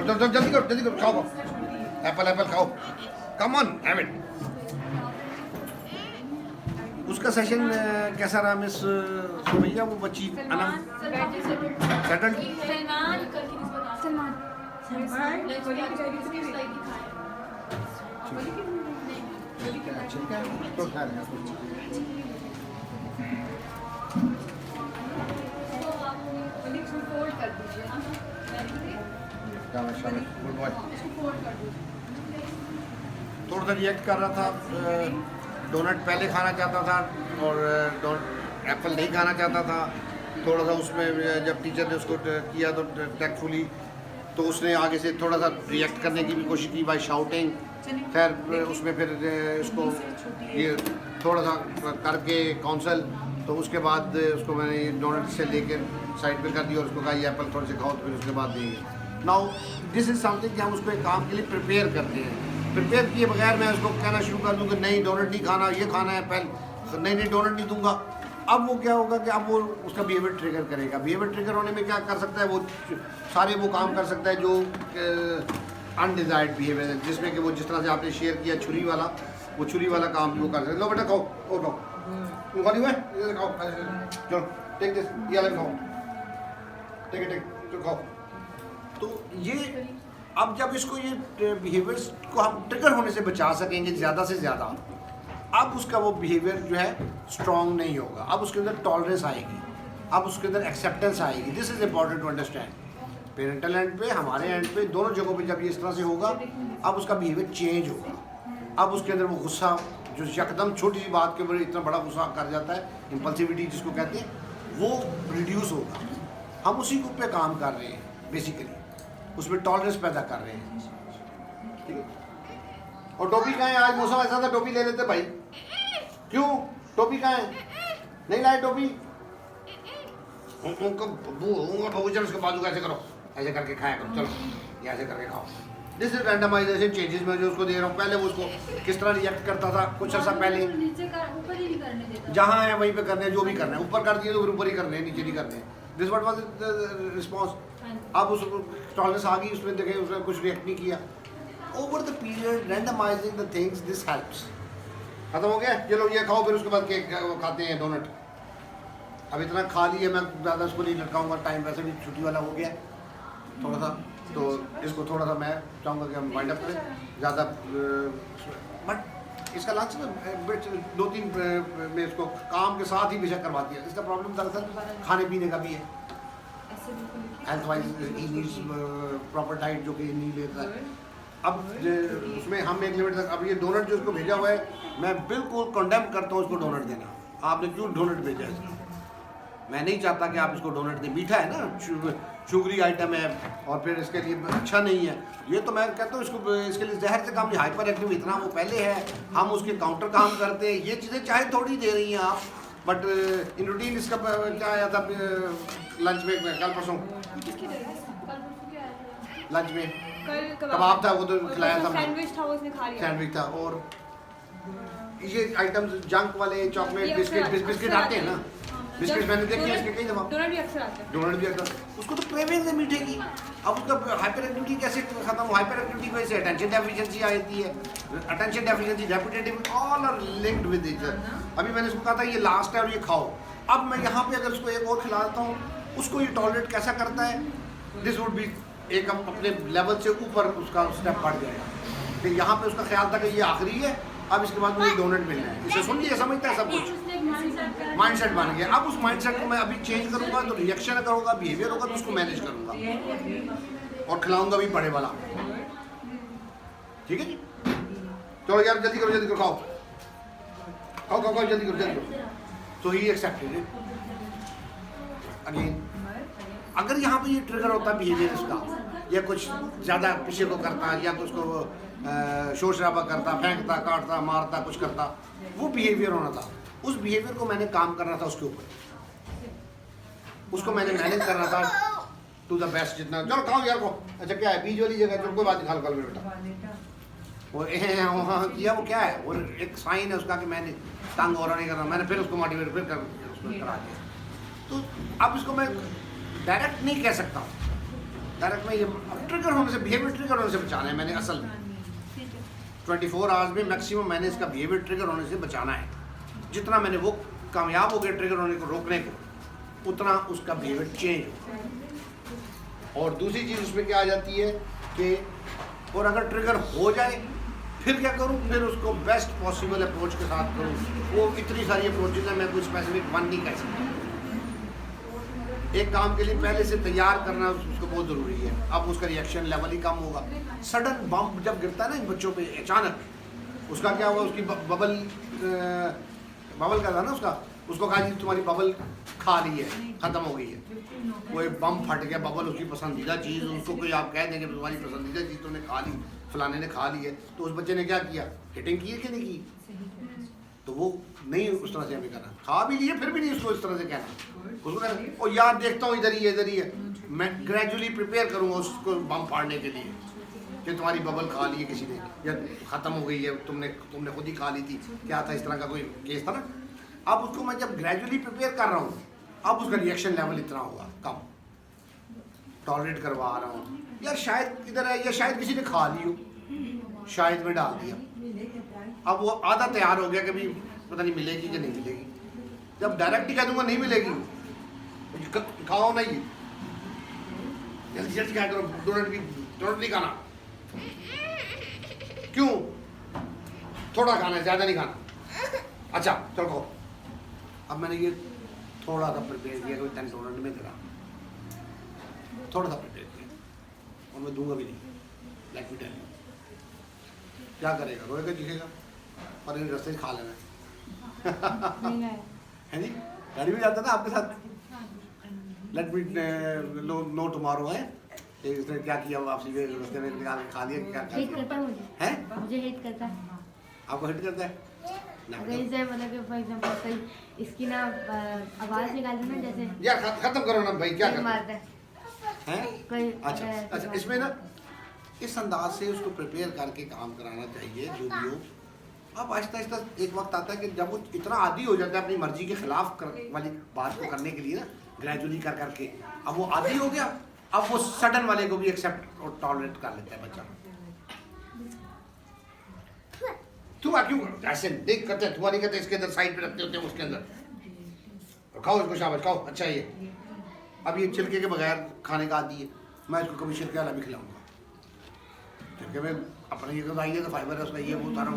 चलो चलो जल्दी करो खाओ एप्पल खाओ कम ऑन हैव इट। उसका सेशन कैसा रहा मिस सुमैया? वो बच्ची अनम सेटल्ड? तो खा रहे गुड बॉय। थोड़ा सा रिएक्ट कर रहा था, डोनट पहले खाना चाहता था और एप्पल नहीं खाना चाहता था। थोड़ा सा उसमें जब टीचर ने उसको किया तो टैक्टफुली तो उसने आगे से थोड़ा सा रिएक्ट करने की भी कोशिश की बाय शाउटिंग। खैर उसमें फिर उसको ये थोड़ा सा करके काउंसल, तो उसके बाद उसको मैंने डोनट से लेकर साइड पे कर दिया और उसको कहा ये एप्पल थोड़े से खाओ तो फिर उसके बाद देंगे। नाउ दिस इज़ समथिंग कि हम उसको एक काम के लिए प्रिपेयर करते हैं। प्रिपेयर किए बगैर मैं उसको कहना शुरू कर दूँ कि नहीं डोनट नहीं खाना, ये खाना है पहले, नहीं डोनट नहीं दूंगा। अब वो क्या होगा कि अब वो उसका बिहेवियर ट्रिगर करेगा। बिहेवियर ट्रिगर होने में क्या कर सकता है, वो सारे वो काम कर सकता है जो अनडिजायर्ड बिहेवियर है, जिसमें कि वो जिस तरह से आपने शेयर किया छुरी वाला, वो छुरी वाला काम वो कर सकते। लो बेटा खाओ और खाओ, तुम खाली हुए खाओ, चलो टेक दिस, ये अलग खाओ, टेक तो खाओ। तो ये अब जब इसको ये बिहेवियर्स को हम ट्रिगर होने से बचा सकेंगे ज़्यादा से ज़्यादा, अब उसका वो बिहेवियर जो है स्ट्रॉन्ग नहीं होगा। अब उसके अंदर टॉलरेंस आएगी, अब उसके अंदर एक्सेप्टेंस आएगी। This is important to understand. Parental end पे, हमारे एंड पे, दोनों जगहों पे जब ये इस तरह से होगा, अब उसका बिहेवियर चेंज होगा। अब उसके अंदर वो गुस्सा जो एकदम छोटी सी बात के ऊपर इतना बड़ा गुस्सा कर जाता है, इम्पल्सिविटी जिसको कहते हैं, वो रिड्यूस होगा। हम उसी के ऊपर काम कर रहे हैं बेसिकली, उसमें टॉलरेंस पैदा कर रहे हैं। ठीक है। और टोपी कहाँ है? आज मौसम ऐसा था टोपी ले लेते भाई। क्यों टोपी कहाँ है? नहीं लाए टोपी? उनको बबू चल उसके बाजू कैसे करो, ऐसे करके खाया करो, चलो ये ऐसे करके खाओ। दिस इज रैंडमाइजेशन चेंजेस में जो उसको दे रहा हूँ। पहले वो उसको किस तरह रिएक्ट करता था कुछ अर्सा पहले, जहाँ है वहीं पे करने, जो भी करना है ऊपर कर दिए तो फिर ऊपर ही करने, नीचे नहीं करने। This what was the response. अब उस टॉलरेंस आ गई, उसमें देखे उसने कुछ रिएक्ट नहीं किया। Over the period randomising the things, this helps. खत्म हो गया, चलो ये खाओ, फिर उसके बाद केक खाते हैं डोनट। अब इतना खा लिया, मैं ज़्यादा इसको नहीं लटकाऊंगा, टाइम वैसे भी छुट्टी वाला हो गया थोड़ा सा, तो इसको थोड़ा सा मैं चाहूँगा कि हम वाइंड अप करें ज़्यादा। बट इसका लंच ना 2-3 में इसको काम के साथ ही बेशक करवा दिया। इसका प्रॉब्लम दरअसल खाने पीने का भी है, health wise he needs proper diet जो कि नहीं लेता है। अब उसमें हम एक लिमिट तक, अब ये डोनट जो उसको भेजा हुआ है, मैं बिल्कुल कंडेम करता हूँ उसको डोनट देना। आपने क्यों डोनट भेजा है? मैं नहीं चाहता कि आप इसको डोनट दें। मीठा है ना, शुगरी आइटम है और फिर इसके लिए अच्छा नहीं है। ये तो मैं कहता हूँ इसको, इसके लिए जहर से काम नहीं। हाइपर एक्टिव इतना वो पहले है, हम उसके काउंटर काम करते हैं। ये चीज़ें चाहे थोड़ी दे रही हैं आप, बट इन रूटीन इसका क्या आया था लंच में, कल परसों लंच में कबाब था, वो तो खिलाया था, सैंडविच था, उसने खा लिया। सैंडविच था। और ये आइटम्स जंक वाले चॉकलेट बिस्किट आते हैं ना, बिस्किट मैंने देखे हैं इसके कई दफा। डोनट भी अक्सर आते हैं। डोनट भी आता है, उसको तो क्रेविंग है मीठे की। अब उसका हाइपर एक्टिविटी कैसे खत्म हो? हाइपर एक्टिविटी की वजह से अटेंशन डेफिशिएंसी आती है। Attention deficiency, repetitive, all are linked with each other. अभी मैंने उसको कहा था ये लास्ट है और ये खाओ। अब मैं यहाँ पे अगर उसको एक और खिला देता हूँ, उसको ये टॉलरेट कैसा करता है? दिस वुड बी एक अपने लेवल से ऊपर उसका स्टेप बढ़ जाएगा। फिर यहाँ पे उसका ख्याल था कि ये आखिरी है, अब इसके बाद मुझे डोनट मिलना है। इसे सुन लिया, समझता है सब कुछ, माइंडसेट बन गया। अब उस माइंडसेट को मैं अभी चेंज करूंगा तो रिएक्शन करूंगा, बिहेवियर होगा तो उसको मैनेज करूंगा और खिलाऊंगा भी बड़े वाला। ठीक है जी, चलो यार जल्दी करो खाओ जल्दी करो। तो ही एक्सेप्टेड इट। अगेन अगर यहाँ पे ये ट्रिगर होता बिहेवियर इसका, या कुछ ज़्यादा पीछे को करता, या कुछ को शोर शराबा करता, फेंकता, काटता, मारता, कुछ करता, वो बिहेवियर होना था। उस बिहेवियर को मैंने काम करना था उसके ऊपर, उसको मैंने मैनेज करना था टू द बेस्ट जितना। चलो खाओ यार को। अच्छा क्या है बीज वाली जगह? चलो कोई बात नहीं, खा लो बेटा। वो किया वो क्या है? वो एक साइन है उसका कि मैंने तंग हो रहा नहीं करना। मैंने फिर उसको मोटिवेट फिर उसको करा दिया। तो अब इसको मैं डायरेक्ट नहीं कह सकता, डायरेक्ट में ये ट्रिगर होने से, बिहेवियर ट्रिगर होने से बचाना है मैंने असल में। 24 आवर्स में मैक्सिमम मैंने इसका बिहेवियर ट्रिगर होने से बचाना है। जितना मैंने वो कामयाब हो गया ट्रिगर होने को रोकने को, उतना उसका बिहेवियर चेंज हो। और दूसरी चीज़ उसमें क्या आ जाती है कि और अगर ट्रिगर हो जाए फिर क्या करूं, फिर उसको बेस्ट पॉसिबल अप्रोच के साथ करूं। वो इतनी सारी अप्रोचेज हैं, मैं कोई स्पेसिफिक वन नहीं कह सकता। एक काम के लिए पहले से तैयार करना उसको बहुत ज़रूरी है। अब उसका रिएक्शन लेवल ही कम होगा। सडन बम जब गिरता है ना इन बच्चों पे अचानक, उसका क्या हुआ, उसकी बबल का था ना उसको कहा जी तुम्हारी बबल खा ली है, ख़त्म हो गई है। वो एक बम फट गया, बबल उसकी पसंदीदा चीज़, उसको कोई आप कह देंगे तुम्हारी पसंदीदा चीज़ तुमने खा ली, फलाने ने खा ली है, तो उस बच्चे ने क्या किया, हिटिंग की है कि नहीं की? तो वो नहीं उस तरह से हमें करना, खा भी लिए फिर भी नहीं उसको इस तरह से कहना। उसको कहना ओ यार देखता हूँ इधर ही है। मैं ग्रेजुअली प्रिपेयर करूँगा उसको बम फाड़ने के लिए कि तुम्हारी बबल खा ली है किसी ने, या ख़त्म हो गई है, तुमने खुद ही खा ली थी, क्या था, इस तरह का कोई केस था ना। अब उसको मैं जब ग्रेजुअली प्रिपेयर कर रहा हूँ, अब उसका रिएक्शन लेवल इतना होगा कम, टॉलरेट करवा रहा हूँ, यार शायद इधर है, या शायद किसी ने खा ली हो, शायद में डाल दिया। अब वो आधा तैयार हो गया कि भी पता नहीं मिलेगी कि नहीं मिलेगी। जब डायरेक्ट ही कह दूंगा नहीं मिलेगी, खाओ नहीं, जल्दी जल्दी क्या करो, डोनट नहीं खाना। क्यों? थोड़ा खाना है, ज़्यादा नहीं खाना। अच्छा चलो खाओ। अब मैंने ये थोड़ा सा प्रिपेयर किया, कोई 10 डोनट में दे रहा, थोड़ा सा प्रिपेयर किया और मैं दूंगा भी नहीं। लेट मी टेल यू, क्या करेगा, रोएगा दिखेगा, और इन रास्ते से खा लेना है जी। गाड़ी में जाता ना आपके साथ, लेट मी नो टुमारो है, इसने क्या किया वापसी में रास्ते में निकाल के खा लिया, क्या हिट करता है हैं? मुझे हिट करता है। आपको हिट करता है? अगर इसे मतलब कि फॉर एग्जांपल कोई इसकी ना आवाज निकालते ना, जैसे यार खत्म करो ना भाई, क्या मारता है? कोई अच्छा इसमें ना इस अंदाज से उसको प्रिपेयर करके काम कराना चाहिए जो भी हो। अब आहिस्ता आहिस्ता एक वक्त आता है कि जब वो इतना आदी हो जाता है अपनी मर्जी के खिलाफ वाली बात को करने के लिए ना, ग्रेजुअली कर करके अब वो आदी हो गया, अब वो सडन वाले को भी एक्सेप्ट और टॉलरेट कर लेता है बच्चा। तुम क्यों ऐसे देख करते, तुम्हारी कहते इसके अंदर साइड पे रखते होते हैं, उसके अंदर खाओ इसको, शाबाश खाओ, अच्छा ये अब ये छिलके के बगैर खाने का आदी है, मैं इसको कभी छिलके वाला भी खिलाऊंगा। छिलके में अपने ये बताइए तो फाइबर है उसका, ये वो सारा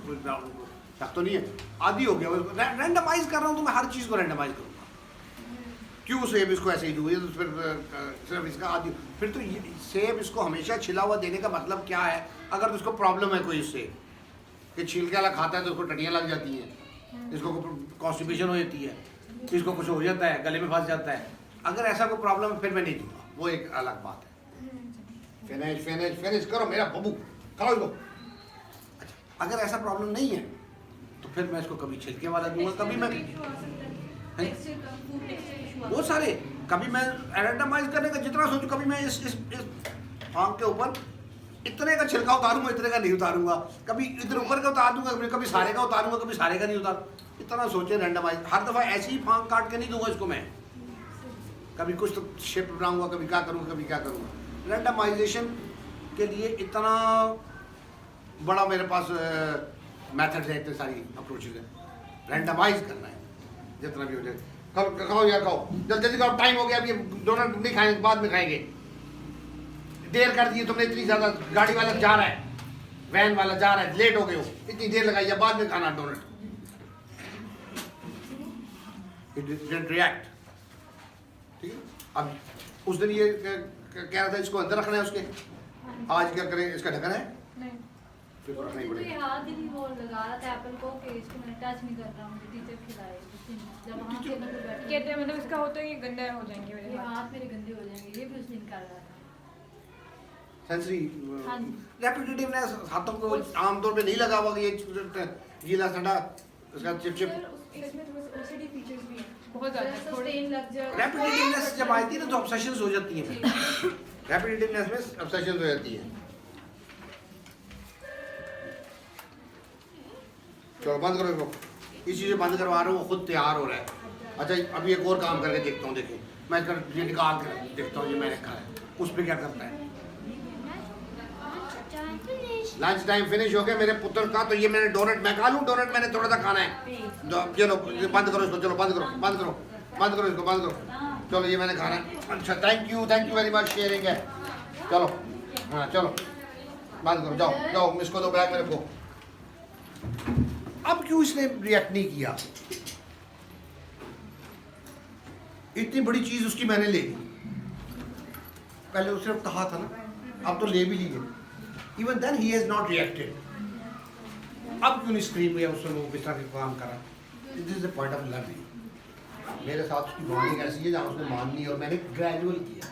कोई शक तो नहीं है, आदी हो गया। रैंडमाइज कर रहा हूँ तो मैं हर चीज़ को रैंडमाइज करूँगा। क्यों सेब इसको ऐसे ही दूँ, तो फिर सिर्फ इसका आदी, फिर तो सेब इसको हमेशा छिला हुआ देने का मतलब क्या है? अगर तो उसको प्रॉब्लम है कोई इससे कि छिलके वाला खाता है तो उसको टटियाँ लग जाती हैं, इसको कॉन्स्टिपेशन हो जाती है, इसको कुछ हो जाता है, गले में फंस जाता है, अगर ऐसा कोई प्रॉब्लम है फिर मैं नहीं दूंगा, वो एक अलग बात है। फिनिश फिनिश फिनिश करो मेरा बबू, खाओ इसको। अच्छा अगर ऐसा प्रॉब्लम नहीं है तो फिर मैं इसको कभी छिलके वाला दूंगा, कभी मैं बहुत सारे, कभी मैं रैंडमाइज करने का जितना सोचूं, कभी मैं इस आंख के ऊपर इतने का छिलका उतारूंगा, इतने का नहीं उतारूंगा, कभी इधर ऊपर का उतार दूंगा, कभी सारे का उतारूंगा, कभी सारे का नहीं उतार, इतना सोचे रैंडमाइज। हर दफ़ा ऐसे ही फांक काट के नहीं दूंगा इसको मैं, कभी कुछ तो शेप बनाऊंगा, कभी क्या करूँगा, कभी क्या करूँगा। रैंडमाइजेशन के लिए इतना बड़ा मेरे पास मेथड है, इतनी सारी अप्रोचेज है। रैंडमाइज करना है जितना भी हो जाए। खाओ यार खाओ, जल्दी जल्दी खाओ, टाइम हो गया, अब ये डोनट नहीं खाएंगे, बाद में खाएंगे, देर कर दी तुमने इतनी ज़्यादा, गाड़ी वाला जा रहा है, वैन वाला जा रहा है, लेट हो गए हो, इतनी देर लगाई है, बाद में खाना डोनट। इट डिडंट रिएक्ट, ठीक है। अब उस दिन ये कह रहा था इसको अंदर रखना है उसके, आज क्या करें, इसका ढक्कन है फिर रखना ही पड़ेगा। हाथ ही वो लगा रहा था एप्पल को कि इसको मैंने टच नहीं करना, मुझे टीचर खिलाए जब वहाँ के अंदर बैठे कहते हैं मतलब इसका होता है कि गंदा हो जाएंगे मेरे ये हाथ। हाथ मेरे गंदे हो जाएंगे, ये भी उसने निकाल रहा था। सेंसरी हाँ जी। रेपिटेटिवनेस हाथों को आमतौर पे नहीं लगा हुआ कि ये गीला ठंडा उसका चिप चिप। इसमें थोड़े से OCD फीचर्स भी हैं बहुत ज़्यादा, जैसे थोड़े स्टेन लग जाए, रेपिटेटिवनेस जब आती है ना तो ऑब्सेशंस हो जाती हैं, रेपिटेटिवनेस में ऑब्सेशंस हो जाती है। चलो बंद करो इसको, इस चीज़ बंद करवा रहा हूँ, वो खुद तैयार हो रहा है। अच्छा अभी एक और काम करके देखता हूँ, देखिए मैं ये निकाल के देखता हूँ, ये मैंने रखा है। उस पर क्या करता है? लंच टाइम फिनिश हो गया मेरे पुत्र का, तो ये मैंने डोनट, मैं खा लूँ डोनट, मैंने थोड़ा सा खाना है। चलो बंद करो इसको, चलो बंद करो, बंद करो, बंद करो इसको, बंद करो। चलो ये मैंने खाना है। अच्छा thank you very much, sharing है। चलो हाँ चलो बंद करो, जाओ जाओ, इसको दो बैग में रखो। अब क्यों इसने रिएक्ट नहीं किया? इतनी बड़ी चीज उसकी मैंने ले ली, पहले उसने सिर्फ कहा था ना, अब तो ले भी ली है। Even then he has not reacted. अब क्यों नहीं स्क्रीन में उसने वो किस तरह के काम करा? This is the point of learning. मेरे साथ उसकी बॉन्डिंग ऐसी है जहाँ उसने माननी, और मैंने ग्रेजुअल किया,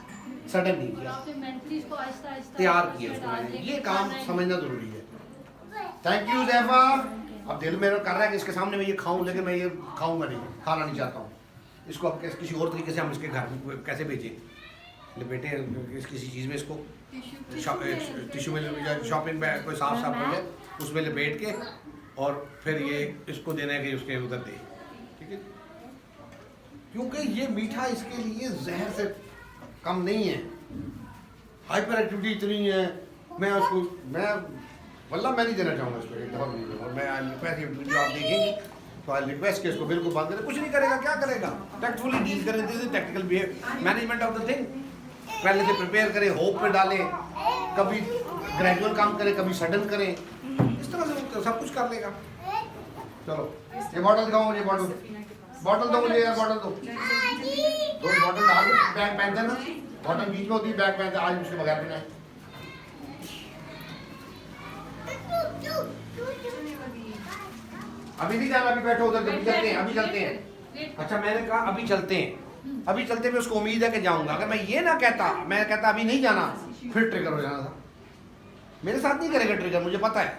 सडन नहीं किया, आपने मेंटली इसको आहिस्ता-आहिस्ता तैयार किया उसको मैंने। ये काम समझना जरूरी है। Thank you Zaifa. अब दिल मेरा कर रहा है कि इसके सामने मैं ये खाऊं, लेकिन मैं ये खाऊंगा नहीं, खाना नहीं चाहता हूँ इसको। अब किसी और तरीके से हम इसके घर में कैसे भेजें? लपेटे किसी चीज़ में इसको, टिश्यू में, शॉपिंग बैग कोई साफ साफ कर ले, उसमें लपेट के, और फिर ये इसको देना है कि उसके उधर दे, ठीक है? क्योंकि ये मीठा इसके लिए जहर से कम नहीं है। हाइपर एक्टिविटी इतनी है, मैं उसको, मैं वल्लाह मैं नहीं देना चाहूँगा इसको एक दफ़ा भी। और मैं रिक्वेस्ट, वीडियो आप देखेंगे तो आई रिक्वेस्ट के इसको बिल्कुल बंद करें। कुछ नहीं करेगा, क्या करेगा? टैक्टफुली डील करें, this is tactical behave management of the thing. पहले से प्रिपेयर करें, होप पे डालें, कभी ग्रेजुअल काम करें, कभी सडन करें, इस तरह से वो सब कुछ कर लेगा। चलो ये बॉटल दिखाओ मुझे, बॉटल दो मुझे यार, बॉटल दो, बॉटल डाल दो, बैग पहन देना, बॉटल बीच में होती है, बैग पहन दे, आज उसके बगैर भी नहीं। अभी नहीं जाना, अभी बैठो उधर, अभी चलते हैं, अभी चलते हैं। अच्छा मैंने कहा अभी चलते हैं, अभी चलते हैं, उसको उम्मीद है कि जाऊंगा। अगर मैं ये ना कहता, मैं कहता अभी नहीं जाना, फिर ट्रिगर हो जाना था। मेरे साथ नहीं करेगा ट्रिगर, मुझे पता है,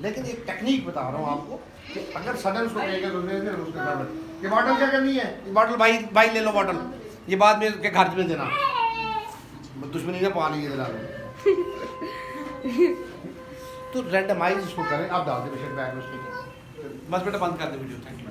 लेकिन एक टेक्निक बता रहा हूँ आपको कि अगर सडन उसको कहेगा तो उसके घर, ये बॉटल क्या करनी है? ये बॉटल भाई भाई ले लो बॉटल, ये बाद में के घर में देना, दुश्मनी ने पा ली है दिला। तो रैंडमाइज इसको करें। आप डाल दे बेशक बैग में उसको, बस बेटा बंद कर दे वीडियो। Thank you.